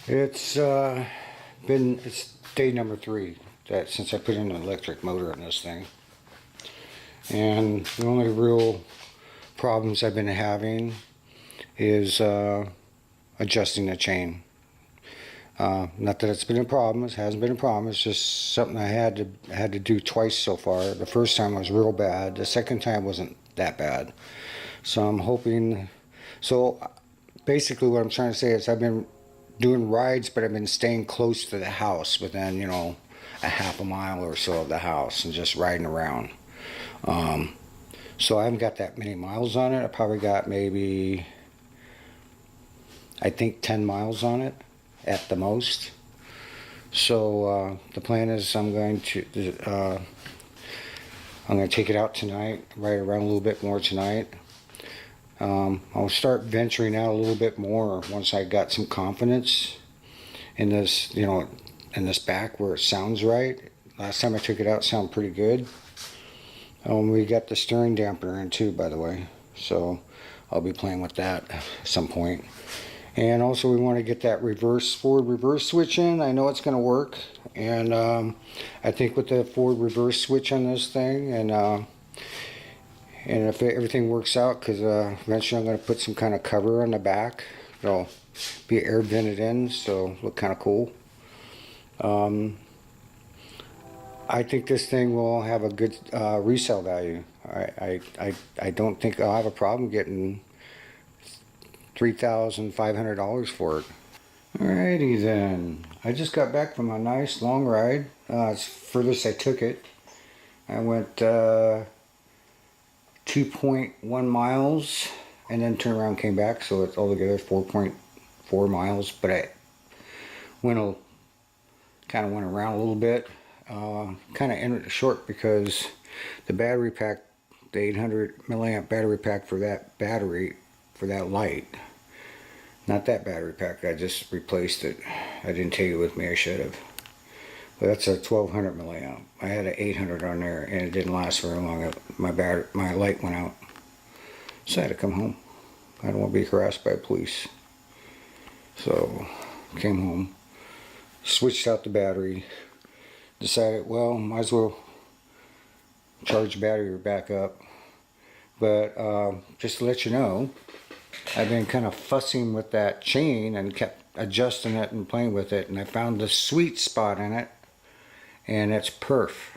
It's it's day number 3 that since I put in an electric motor in this thing, and the only real problems I've been having is adjusting the chain. Not that it's been a problem; it hasn't been a problem. It's just something I had to do twice so far. The first time was real bad. The second time wasn't that bad. So I'm hoping. So basically, what I'm trying to say is I've been doing rides, but I've been staying close to the house, within a half a mile or so of the house, and just riding around. So I haven't got that many miles on it. I probably got maybe, I think, 10 miles on it at the most. So the plan is I'm going to take it out tonight, ride around a little bit more tonight. I'll start venturing out a little bit more once I got some confidence in this, in this back where it sounds right. Last time I took it out, it sounded pretty good. We got the steering dampener in too, by the way, so I'll be playing with that at some point. And also we want to get that forward reverse switch in. I know it's going to work, and I think with the forward reverse switch on this thing, and if everything works out, because eventually I'm going to put some kind of cover on the back. It'll be air vented in, so look kind of cool. I think this thing will have a good resale value. I don't think I'll have a problem getting $3,500 for it. Alrighty then. I just got back from a nice long ride. It's furthest I took it. I went 2.1 miles and then turned around and came back, so it's altogether 4.4 miles. But I kind of went around a little bit. Kind of ended it short because the battery pack, the 800 milliamp battery pack for that light, not that battery pack, I just replaced it. I didn't take it with me, I should have. But that's a 1200 milliamp. I had an 800 on there and it didn't last very long. My light went out, so I had to come home. I don't want to be harassed by police, so came home, switched out the battery, decided, well, might as well charge the battery back up. But just to let you know, I've been kind of fussing with that chain and kept adjusting it and playing with it, and I found the sweet spot in it, and it's perf.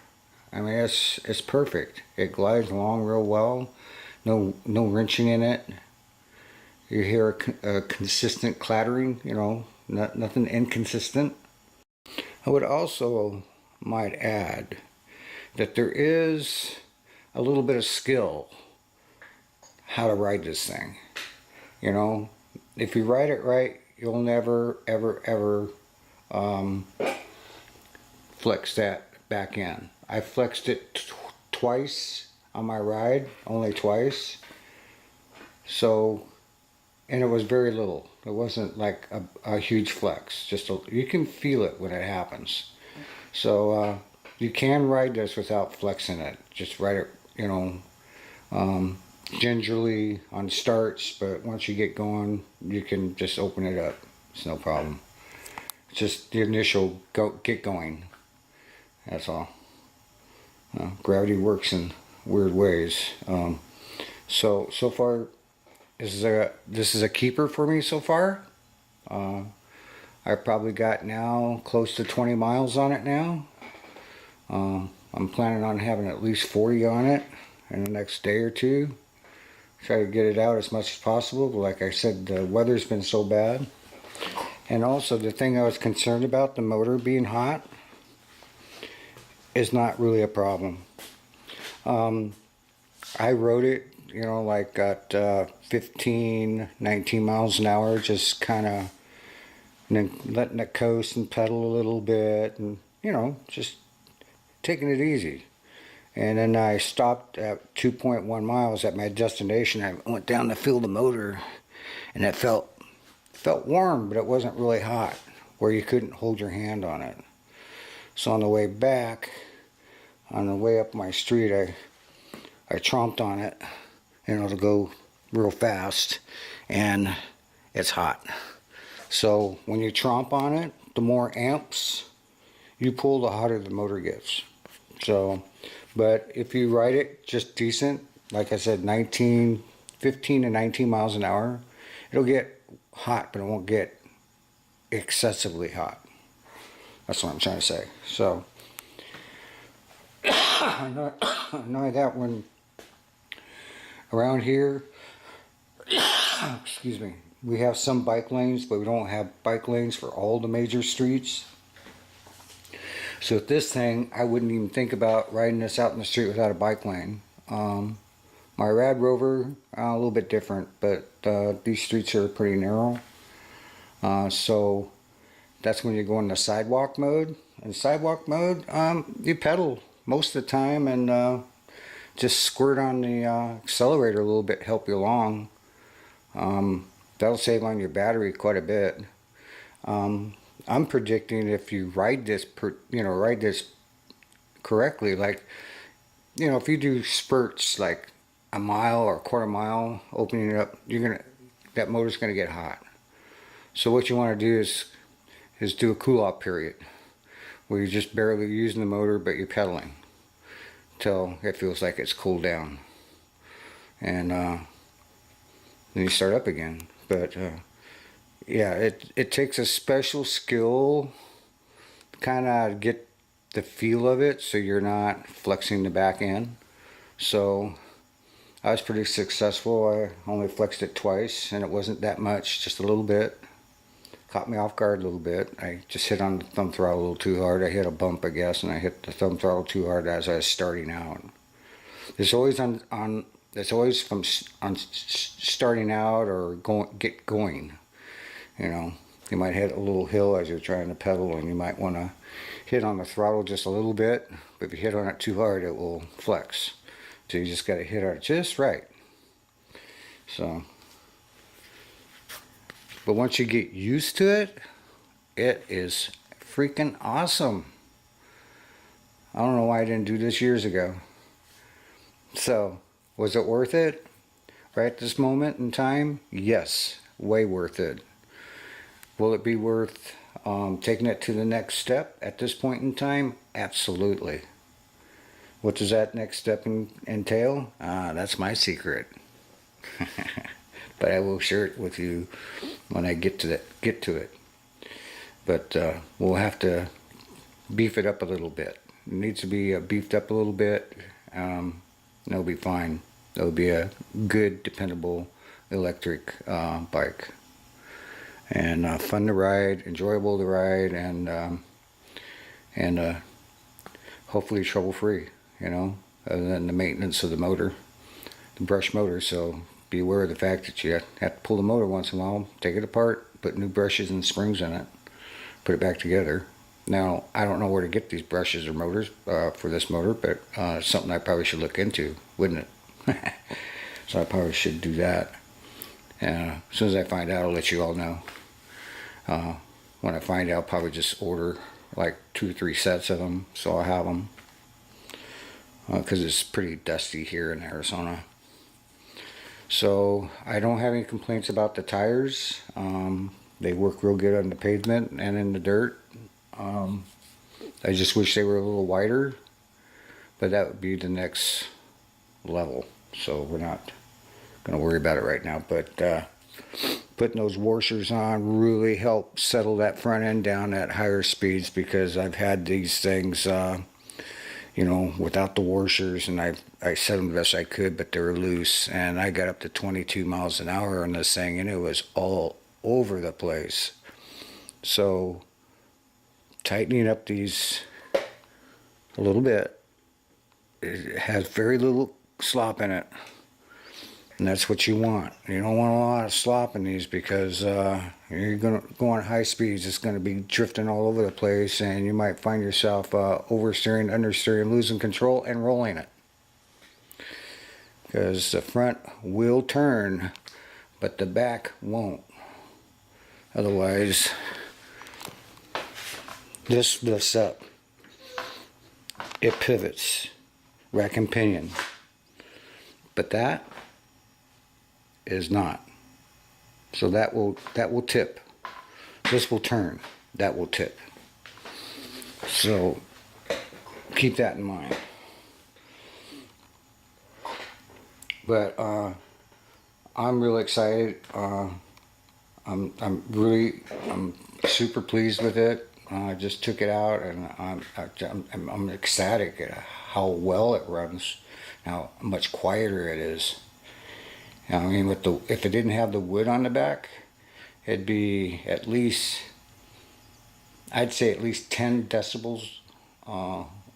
I mean, it's perfect. It glides along real well. No wrenching in it. You hear a consistent clattering, nothing inconsistent. I would also might add that there is a little bit of skill how to ride this thing. If you ride it right, you'll never ever flex that back in. I flexed it twice on my ride, only twice. So, and it was very little. It wasn't like a huge flex. You can feel it when it happens. So you can ride this without flexing it. Just ride it, gingerly on starts, but once you get going, you can just open it up. It's no problem. It's just the initial get going. That's all. Gravity works in weird ways. So far, this is a keeper for me so far. I've probably got now close to 20 miles on it now. I'm planning on having at least 40 on it in the next day or two. Try to get it out as much as possible, but like I said, the weather's been so bad. And also, the thing I was concerned about, the motor being hot, is not really a problem. I rode it, like at 15, 19 miles an hour, just kind of letting it coast and pedal a little bit, and just taking it easy. And then I stopped at 2.1 miles at my destination. I went down to feel the motor, and it felt warm, but it wasn't really hot, where you couldn't hold your hand on it. So on the way back, on the way up my street, I tromped on it, to go real fast, and it's hot. So when you tromp on it, the more amps you pull, the hotter the motor gets. So, but if you ride it just decent, like I said, 15 to 19 miles an hour, it'll get hot, but it won't get excessively hot. That's what I'm trying to say. So, not that when around here, excuse me, we have some bike lanes, but we don't have bike lanes for all the major streets. So with this thing, I wouldn't even think about riding this out in the street without a bike lane. My Rad Rover, a little bit different, but these streets are pretty narrow. So that's when you go into sidewalk mode. In sidewalk mode, you pedal most of the time and just squirt on the accelerator a little bit, help you along. That'll save on your battery quite a bit. I'm predicting if you ride this, ride this correctly, like, if you do spurts like a mile or a quarter mile, opening it up, that motor's gonna get hot. So what you want to do is do a cool off period where you're just barely using the motor, but you're pedaling till it feels like it's cooled down, and then you start up again. But yeah, it takes a special skill to kind of get the feel of it, so you're not flexing the back end. So I was pretty successful. I only flexed it twice, and it wasn't that much, just a little bit. Caught me off guard a little bit. I just hit on the thumb throttle a little too hard. I hit a bump, I guess, and I hit the thumb throttle too hard as I was starting out. It's always it's always from starting out or get going. You might hit a little hill as you're trying to pedal, and you might want to hit on the throttle just a little bit. But if you hit on it too hard, it will flex. So you just got to hit on it just right. So, but once you get used to it, it is freaking awesome. I don't know why I didn't do this years ago. So, was it worth it? Right at this moment in time? Yes, way worth it. Will it be worth taking it to the next step at this point in time? Absolutely. What does that next step entail? That's my secret. But I will share it with you when I get to it. But we'll have to beef it up a little bit. It needs to be beefed up a little bit. It'll be fine. It'll be a good, dependable electric bike, and fun to ride, enjoyable to ride, and hopefully trouble-free. Other than the maintenance of the motor, the brush motor. So be aware of the fact that you have to pull the motor once in a while, take it apart, put new brushes and springs in it, put it back together. Now, I don't know where to get these brushes or motors for this motor, but it's something I probably should look into, wouldn't it? So I probably should do that. As soon as I find out, I'll let you all know. When I find out, I'll probably just order like 2 or 3 sets of them, so I'll have them. Because it's pretty dusty here in Arizona. So I don't have any complaints about the tires. They work real good on the pavement and in the dirt. I just wish they were a little wider, but that would be the next level. So we're not going to worry about it right now. But putting those washers on really help settle that front end down at higher speeds, because I've had these things without the washers, and I set them the best I could, but they were loose, and I got up to 22 miles an hour on this thing, and it was all over the place. So tightening up these a little bit, it has very little slop in it, and that's what you want. You don't want a lot of slop in these, because you're going to go on high speeds. It's going to be drifting all over the place, and you might find yourself oversteering, understeering, losing control, and rolling it. Because the front will turn, but the back won't. Otherwise, this lifts up. It pivots, rack and pinion. But that is not. So that will tip. this will turn, that will tip. So keep that in mind. But I'm really excited. I'm super pleased with it. I just took it out, and I'm ecstatic at how well it runs. How much quieter it is. I mean, if it didn't have the wood on the back, it'd be at least, I'd say at least 10 decibels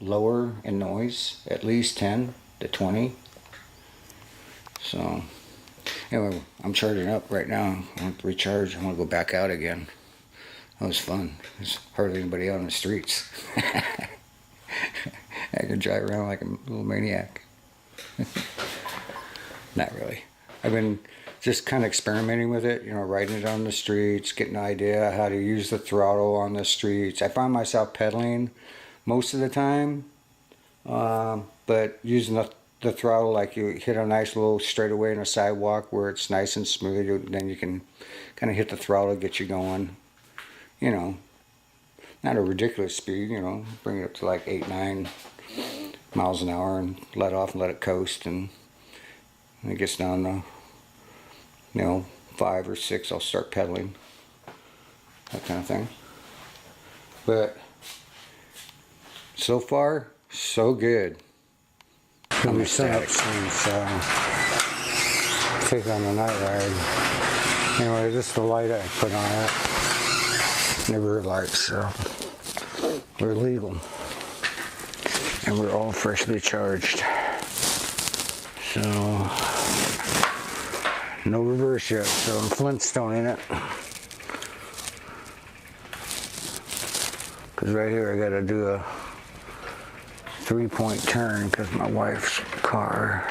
lower in noise. At least 10 to 20. So anyway, I'm charging up right now. I want to recharge. I want to go back out again. That was fun. There's hardly anybody out on the streets. I can drive around like a little maniac. Not really. I've been just kind of experimenting with it, riding it on the streets, getting an idea how to use the throttle on the streets. I find myself pedaling most of the time, but using the throttle, like you hit a nice little straightaway in a sidewalk where it's nice and smooth, then you can kind of hit the throttle, get you going. Not a ridiculous speed, bring it up to like 8-9 miles an hour and let off and let it coast, and when it gets down to 5 or 6, I'll start pedaling, that kind of thing. But so far, so good. I'm ecstatic. Take on the night ride. Anyway, this is the light I put on it. Never lights, so we're legal. And we're all freshly charged. So, no reverse yet, so I'm Flintstoning it. Because right here I gotta do a 3-point turn because my wife's car.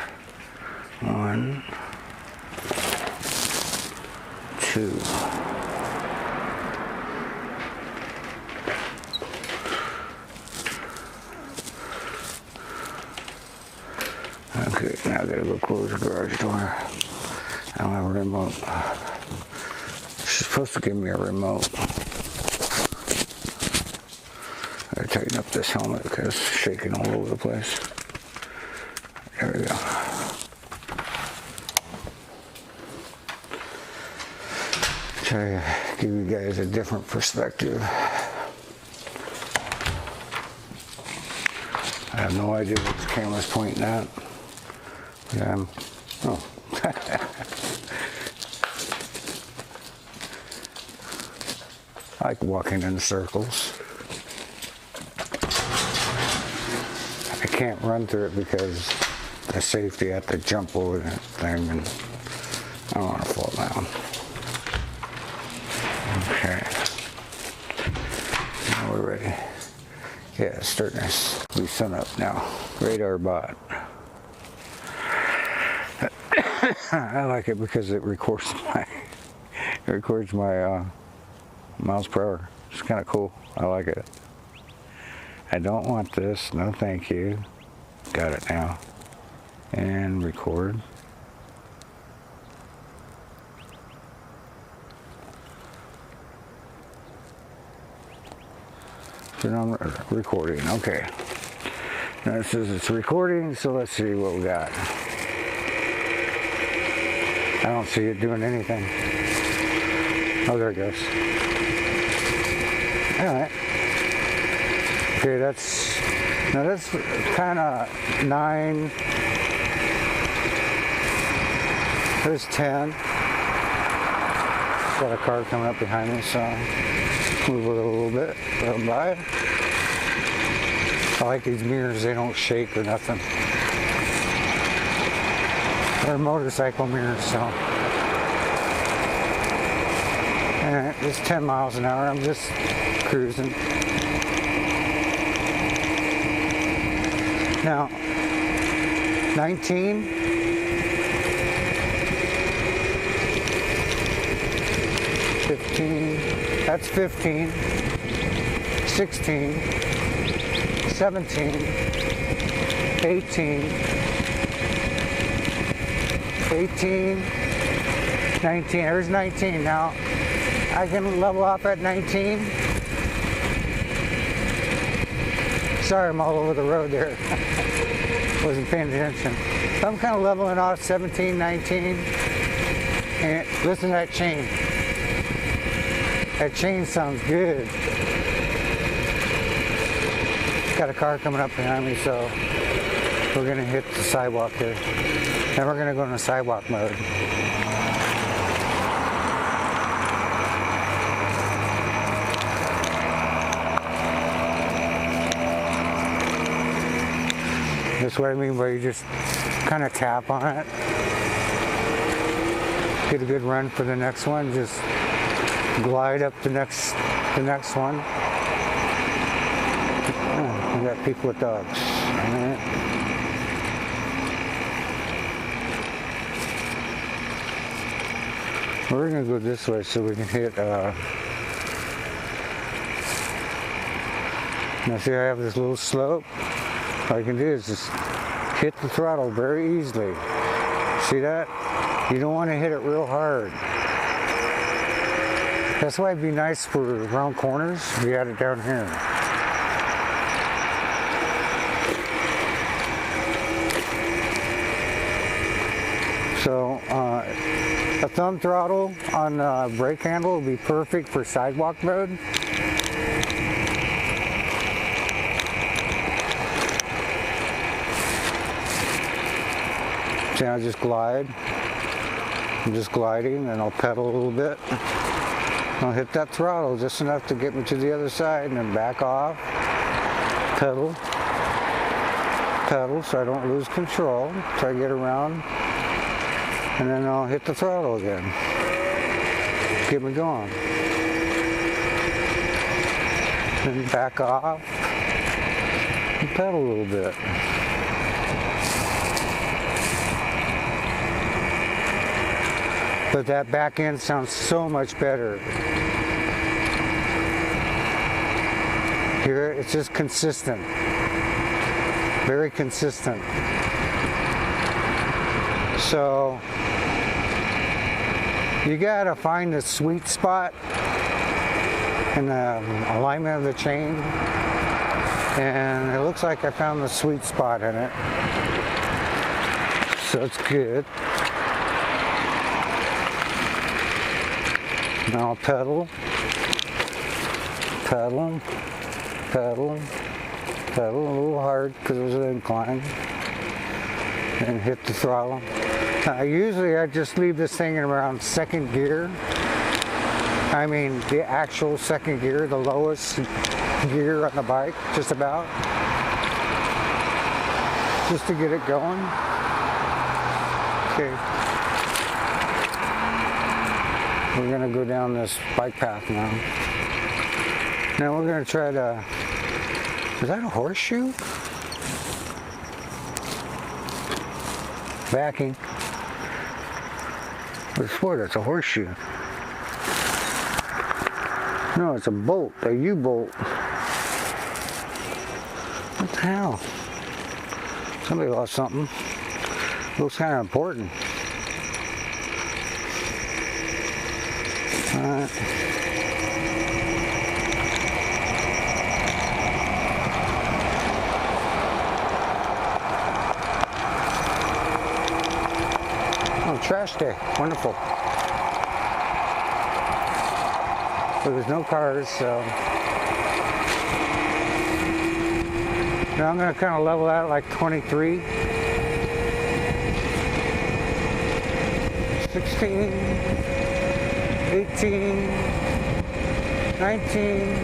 1, 2. Okay, now I gotta go close the garage door. I don't have a remote. She's supposed to give me a remote. I gotta tighten up this helmet because it's shaking all over the place. There we go. Try to give you guys a different perspective. I have no idea what the camera's pointing at. Oh. I like walking in circles. I can't run through it because the safety, I have to jump over that thing, and I don't want to fall down. Okay. Now we're ready. Yeah, it's starting to be sun up now. Radar bot. I like it because it records my miles per hour. It's kind of cool. I like it. I don't want this. No, thank you. Got it now. And record. Turn on recording. Okay. Now it says it's recording, so let's see what we got. I don't see it doing anything. Oh, there it goes. Alright. Okay, that's kind of 9. There's 10. Got a car coming up behind me, so move it a little bit. Let them by. I like these mirrors, they don't shake or nothing. They're motorcycle mirrors, so. Alright, it's 10 miles an hour. I'm just cruising. Now, 19. 15. That's 15. 16. 17. 18. 18, 19, there's 19 now. I can level off at 19. Sorry, I'm all over the road there. Wasn't paying attention. So I'm kind of leveling off 17, 19. And listen to that chain. That chain sounds good. Got a car coming up behind me, so we're gonna hit the sidewalk here. Then we're gonna go into sidewalk mode. That's what I mean by you just kind of tap on it. Get a good run for the next one. Just glide up the next one. Oh, we got people with dogs. All right. We're gonna go this way so we can hit. Now see, I have this little slope. All you can do is just hit the throttle very easily. See that? You don't want to hit it real hard. That's why it'd be nice for round corners. We had it down here. So a thumb throttle on the brake handle would be perfect for sidewalk mode. See, I just glide. I'm just gliding, and I'll pedal a little bit. I'll hit that throttle just enough to get me to the other side, and then back off. Pedal. Pedal so I don't lose control. Try to get around. And then I'll hit the throttle again. Get me going. Then back off. And pedal a little bit. But that back end sounds so much better. Here, it's just consistent. Very consistent. So, you gotta find the sweet spot in the alignment of the chain. And it looks like I found the sweet spot in it. So it's good. Now I'll pedal, pedal, pedal, pedal a little hard because it was an incline, and hit the throttle. Usually I just leave this thing in around second gear. I mean the actual second gear, the lowest gear on the bike, just about. Just to get it going. Okay. We're gonna go down this bike path now. Now we're gonna try to, is that a horseshoe? Backing. I swear that's a horseshoe. No, it's a bolt, a U-bolt. What the hell? Somebody lost something. Looks kind of important. Alright. Oh, trash day. Wonderful. But there's no cars, so now I'm going to kind of level out like 23. 16. 18, 19,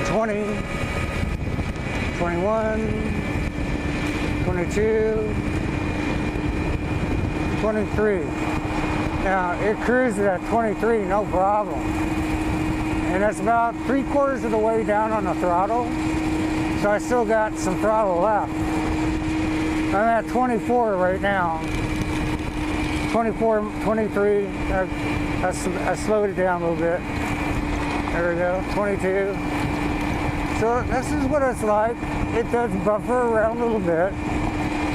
20, 21, 22, 23. Now it cruises at 23, no problem. And that's about 3/4 of the way down on the throttle. So I still got some throttle left. I'm at 24 right now. 24, 23. I slowed it down a little bit. There we go, 22. So this is what it's like. It does buffer around a little bit,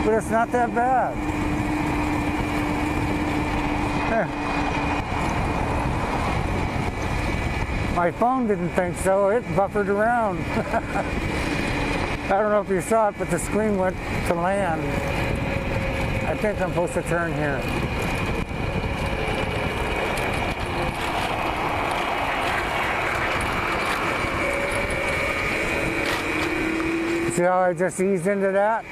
but it's not that bad. Yeah. My phone didn't think so. It buffered around. I don't know if you saw it, but the screen went to land. I think I'm supposed to turn here. See how I just eased into that?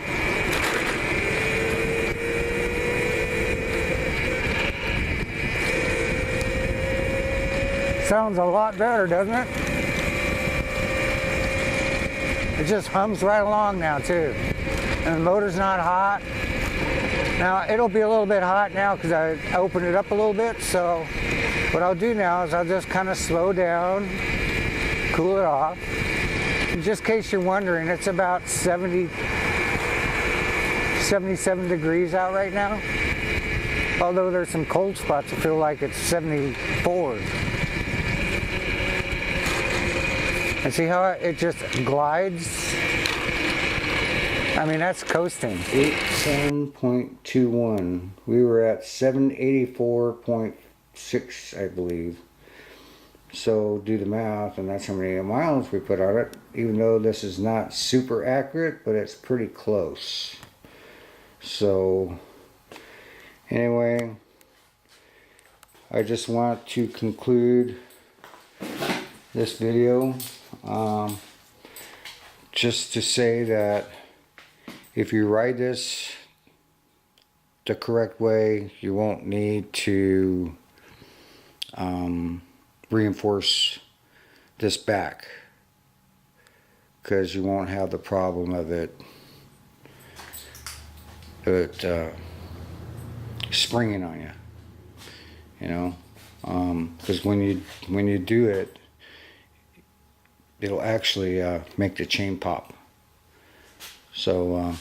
Sounds a lot better, doesn't it? It just hums right along now too. And the motor's not hot. Now it'll be a little bit hot now because I opened it up a little bit. So what I'll do now is I'll just kind of slow down, cool it off. And just in case you're wondering, it's about 77 degrees out right now. Although there's some cold spots, I feel like it's 74. And see how it just glides? I mean, that's coasting. 87.21. We were at 784.6, I believe. So do the math, and that's how many miles we put on it. Even though this is not super accurate, but it's pretty close. So anyway, I just want to conclude this video. Just to say that if you ride this the correct way, you won't need to reinforce this back, because you won't have the problem of it springing on you, you know, because when you do it, it'll actually make the chain pop. So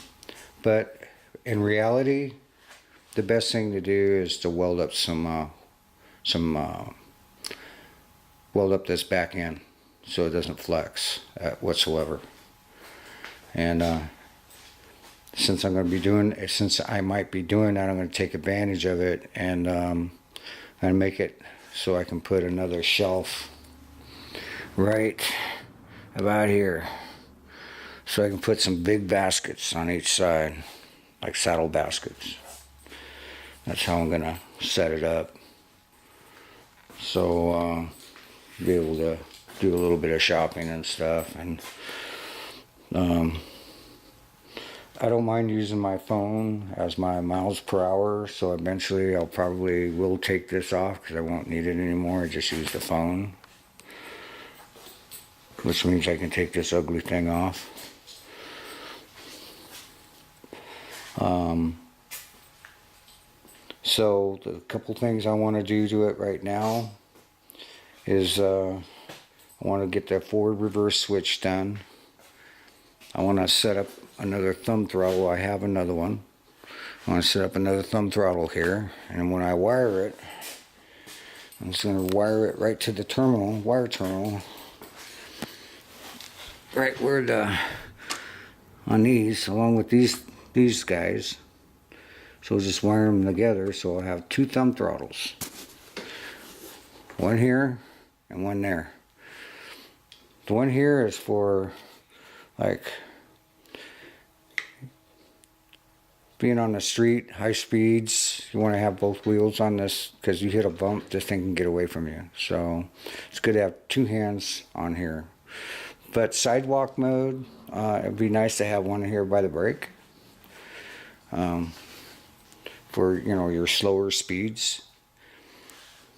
but in reality, the best thing to do is to weld up weld up this back end so it doesn't flex whatsoever. And since I might be doing that, I'm going to take advantage of it, and I'm going to make it so I can put another shelf right about here, so I can put some big baskets on each side, like saddle baskets. That's how I'm gonna set it up, so be able to do a little bit of shopping and stuff. And I don't mind using my phone as my miles per hour, so eventually I'll probably will take this off because I won't need it anymore. I just use the phone, which means I can take this ugly thing off. So the couple things I want to do to it right now is I want to get that forward reverse switch done. I want to set up another thumb throttle. I have another one. I want to set up another thumb throttle here, and when I wire it, I'm just going to wire it right to the terminal, wire terminal, right where on these, along with these guys. So I'll just wire them together, so I'll have two thumb throttles, one here and one there. The one here is for like being on the street, high speeds. You want to have both wheels on this, because you hit a bump, this thing can get away from you. So it's good to have two hands on here. But sidewalk mode, it'd be nice to have one here by the brake, for, you know, your slower speeds.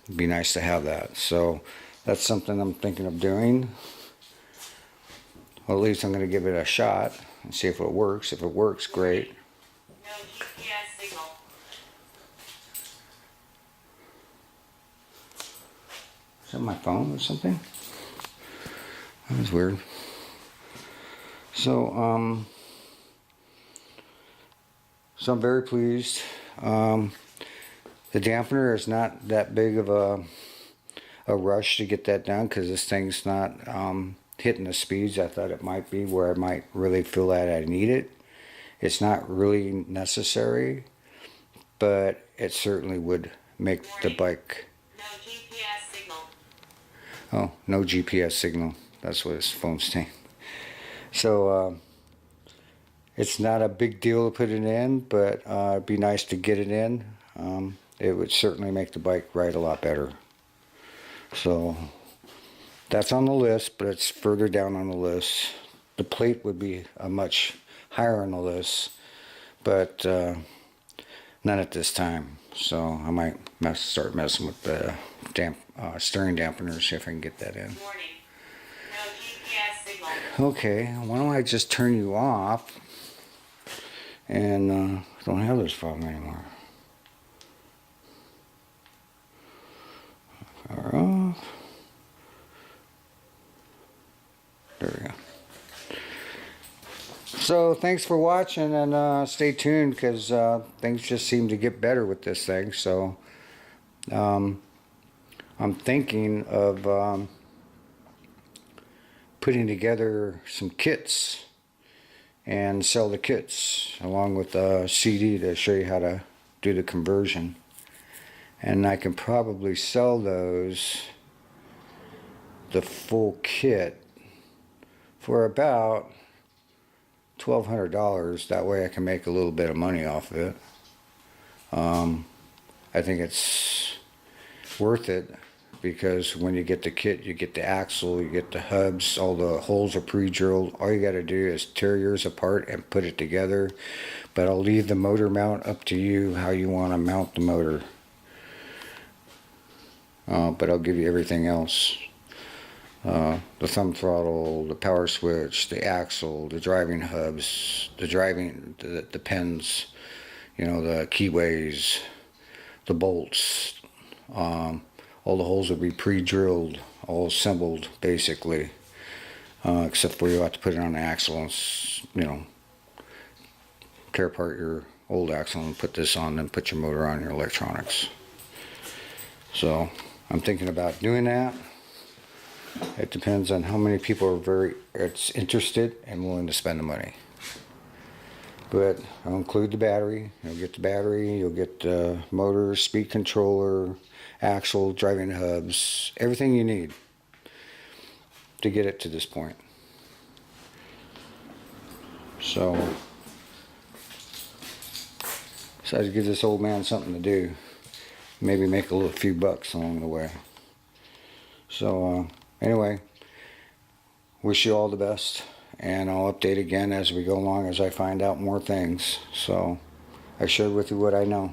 It'd be nice to have that. So that's something I'm thinking of doing. Well, at least I'm going to give it a shot and see if it works. If it works, great. No GPS signal. Is that my phone or something? That was weird. So I'm very pleased. The dampener is not that big of a rush to get that done, because this thing's not hitting the speeds I thought it might be, where I might really feel that I need it. It's not really necessary, but it certainly would make the bike. No GPS signal. Oh, no GPS signal. That's what his phone's saying. So it's not a big deal to put it in, but it'd be nice to get it in. It would certainly make the bike ride a lot better. So that's on the list, but it's further down on the list. The plate would be much higher on the list, but not at this time. So I might start messing with the steering dampeners, see if I can get that in. Warning. No GPS signal. Okay, why don't I just turn you off and don't have this problem anymore. Power off. There we go. So thanks for watching, and stay tuned, because things just seem to get better with this thing. So I'm thinking of putting together some kits and sell the kits along with a CD to show you how to do the conversion. And I can probably sell those, the full kit, for about $1,200. That way I can make a little bit of money off of it. I think it's worth it, because when you get the kit, you get the axle, you get the hubs, all the holes are pre-drilled. All you got to do is tear yours apart and put it together. But I'll leave the motor mount up to you, how you want to mount the motor. But I'll give you everything else. The thumb throttle, the power switch, the axle, the driving hubs, the pins, you know, the keyways, the bolts. All the holes will be pre-drilled, all assembled basically, except for you have to put it on the axle and, you know, tear apart your old axle and put this on, then put your motor on, your electronics. So I'm thinking about doing that. It depends on how many people are interested and willing to spend the money. But I'll include the battery. You'll get the battery, you'll get the motor, speed controller, axle, driving hubs, everything you need to get it to this point. So decided to give this old man something to do. Maybe make a few bucks along the way. So anyway, wish you all the best, and I'll update again as we go along, as I find out more things. So I shared with you what I know.